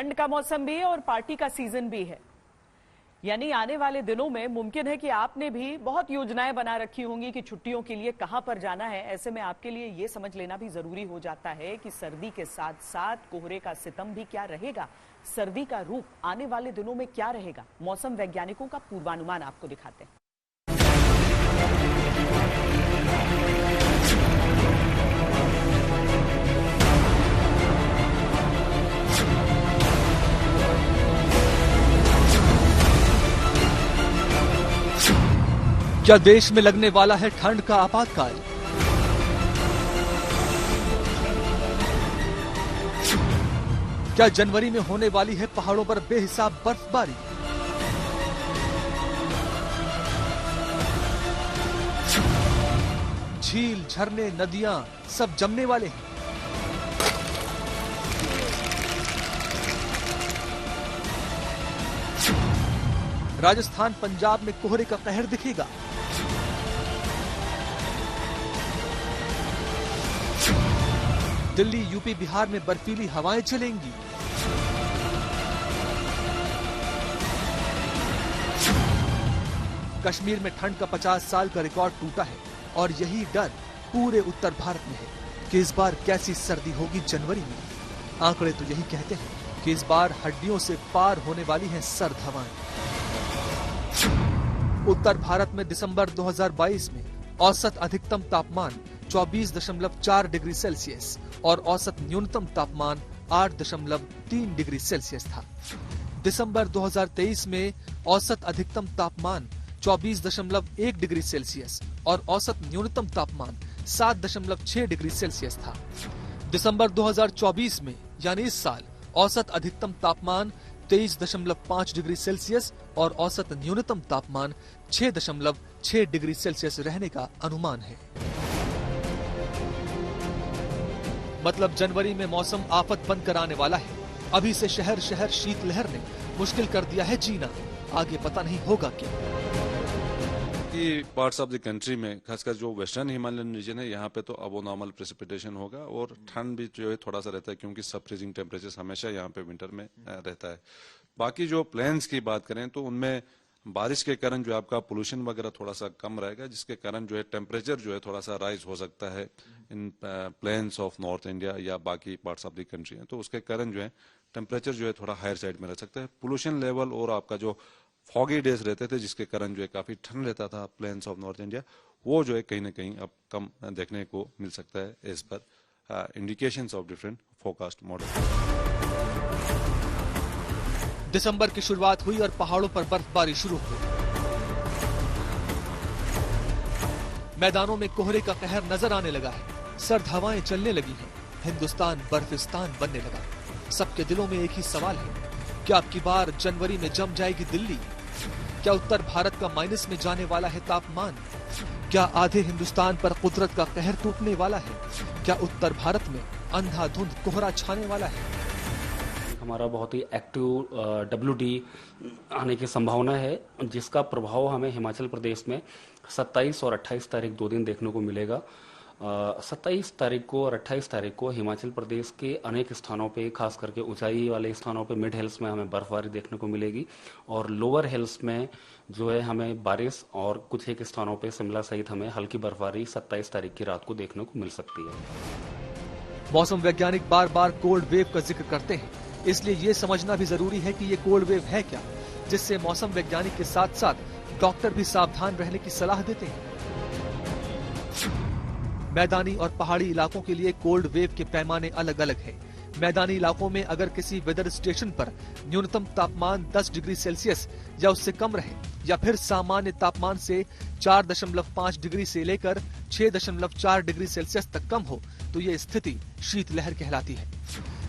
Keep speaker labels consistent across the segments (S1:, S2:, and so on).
S1: ठंड का मौसम भी है और पार्टी का सीजन भी है, यानी आने वाले दिनों में मुमकिन है कि आपने भी बहुत योजनाएं बना रखी होंगी कि छुट्टियों के लिए कहां पर जाना है। ऐसे में आपके लिए ये समझ लेना भी जरूरी हो जाता है कि सर्दी के साथ साथ कोहरे का सितम भी क्या रहेगा, सर्दी का रूप आने वाले दिनों में क्या रहेगा। मौसम वैज्ञानिकों का पूर्वानुमान आपको दिखाते हैं।
S2: क्या देश में लगने वाला है ठंड का आपातकाल? क्या जनवरी में होने वाली है पहाड़ों पर बेहिसाब बर्फबारी? झील, झरने, नदियां सब जमने वाले हैं। राजस्थान, पंजाब में कोहरे का कहर दिखेगा। दिल्ली, यूपी, बिहार में बर्फीली हवाएं चलेंगी। कश्मीर में ठंड का 50 साल का रिकॉर्ड टूटा है और यही डर पूरे उत्तर भारत में है कि इस बार कैसी सर्दी होगी जनवरी में। आंकड़े तो यही कहते हैं कि इस बार हड्डियों से पार होने वाली हैं सर्द हवाएं। उत्तर भारत में दिसंबर 2022 में औसत अधिकतम तापमान 24.4 डिग्री सेल्सियस और औसत न्यूनतम तापमान 8.3 डिग्री सेल्सियस था। दिसंबर 2023 में औसत अधिकतम तापमान 24.1 डिग्री सेल्सियस और औसत न्यूनतम तापमान 7.6 डिग्री सेल्सियस था। दिसंबर 2024 में यानी इस साल औसत अधिकतम तापमान 23.5 डिग्री सेल्सियस और औसत न्यूनतम तापमान 6.6 डिग्री सेल्सियस रहने का अनुमान है। मतलब जनवरी में मौसम आफत बनकर आने वाला है। अभी से शहर शहर शीतलहर ने मुश्किल कर दिया है जीना। आगे पता नहीं होगा क्या।
S3: पार्ट्स ऑफ द कंट्री में खासकर जो वेस्टर्न हिमालयन रीजन है, यहाँ पे तो अब नॉर्मल प्रेसिपिटेशन होगा और ठंड भी जो है थोड़ा सा रहता है क्योंकि सब फ्रीजिंग टेम्परेचर हमेशा यहाँ पे विंटर में रहता है। बाकी जो प्लेन्स की बात करें तो उनमें बारिश के कारण जो आपका पोल्यूशन वगैरह थोड़ा सा कम रहेगा, जिसके कारण जो है टेम्परेचर जो है थोड़ा सा राइज हो सकता है इन प्लेन्स ऑफ नॉर्थ इंडिया या बाकी पार्ट्स ऑफ द कंट्री है, तो उसके कारण जो है टेम्परेचर जो है थोड़ा हायर साइड में रह सकता है। पोल्यूशन लेवल और आपका जो फॉगी डेज रहते थे जिसके कारण जो है काफी ठंड रहता था प्लेन्स ऑफ नॉर्थ इंडिया, वो जो है कहीं ना कहीं अब कम देखने को मिल सकता है as per indications of different forecast model.
S2: दिसंबर की शुरुआत हुई और पहाड़ों पर बर्फबारी शुरू हो गई। मैदानों में कोहरे का कहर नजर आने लगा है। सर्द हवाएं चलने लगी हैं। हिंदुस्तान बर्फिस्तान बनने लगा। सबके दिलों में एक ही सवाल है, क्या अब की बार जनवरी में जम जाएगी दिल्ली? क्या उत्तर भारत का माइनस में जाने वाला है तापमान? क्या आधे हिंदुस्तान पर कुदरत का कहर टूटने वाला है? क्या उत्तर भारत में अंधाधुंध कोहरा छाने वाला है?
S4: हमारा बहुत ही एक्टिव WD आने की संभावना है, जिसका प्रभाव हमें हिमाचल प्रदेश में 27 और 28 तारीख 2 दिन देखने को मिलेगा। 27 तारीख को और 28 तारीख को हिमाचल प्रदेश के अनेक स्थानों पे, खास करके ऊंचाई वाले स्थानों पे, मिड हिल्स में हमें बर्फबारी देखने को मिलेगी और लोअर हिल्स में जो है हमें बारिश और कुछ एक स्थानों पे शिमला सहित हमें हल्की बर्फबारी 27 तारीख की रात को देखने को मिल सकती है।
S2: मौसम वैज्ञानिक बार बार कोल्ड वेव का जिक्र करते हैं, इसलिए ये समझना भी जरूरी है कि ये कोल्ड वेव है क्या, जिससे मौसम वैज्ञानिक के साथ साथ डॉक्टर भी सावधान रहने की सलाह देते हैं। मैदानी और पहाड़ी इलाकों के लिए कोल्ड वेव के पैमाने अलग अलग हैं। मैदानी इलाकों में अगर किसी वेदर स्टेशन पर न्यूनतम तापमान 10 डिग्री सेल्सियस या उससे कम रहे या फिर सामान्य तापमान से 4.5 डिग्री से लेकर 6.4 डिग्री सेल्सियस तक कम हो तो ये स्थिति शीतलहर कहलाती है।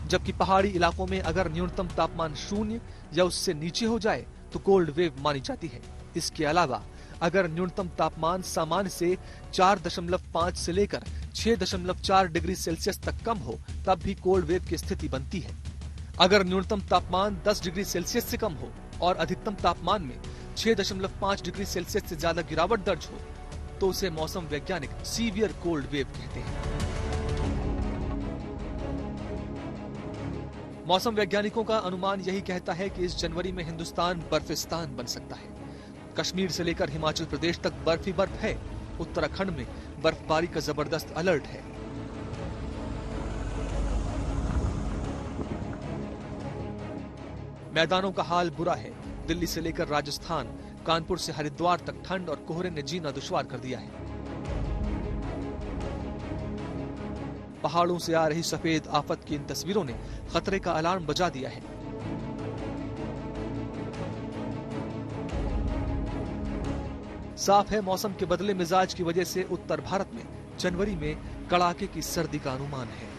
S2: जबकि पहाड़ी इलाकों में अगर न्यूनतम तापमान 0 या उससे नीचे हो जाए तो कोल्ड वेव मानी जाती है। इसके अलावा अगर न्यूनतम तापमान सामान्य से 4.5 से लेकर 6.4 डिग्री सेल्सियस तक कम हो तब भी कोल्ड वेव की स्थिति बनती है। अगर न्यूनतम तापमान 10 डिग्री सेल्सियस से कम हो और अधिकतम तापमान में 6.5 डिग्री सेल्सियस से ज्यादा गिरावट दर्ज हो तो उसे मौसम वैज्ञानिक सीवियर कोल्ड वेव कहते हैं। मौसम वैज्ञानिकों का अनुमान यही कहता है कि इस जनवरी में हिंदुस्तान बर्फिस्तान बन सकता है। कश्मीर से लेकर हिमाचल प्रदेश तक बर्फ ही बर्फ है। उत्तराखंड में बर्फबारी का जबरदस्त अलर्ट है। मैदानों का हाल बुरा है। दिल्ली से लेकर राजस्थान, कानपुर से हरिद्वार तक ठंड और कोहरे ने जीना दुश्वार कर दिया है। पहाड़ों से आ रही सफेद आफत की इन तस्वीरों ने खतरे का अलार्म बजा दिया है। साफ है, मौसम के बदले मिजाज की वजह से उत्तर भारत में जनवरी में कड़ाके की सर्दी का अनुमान है।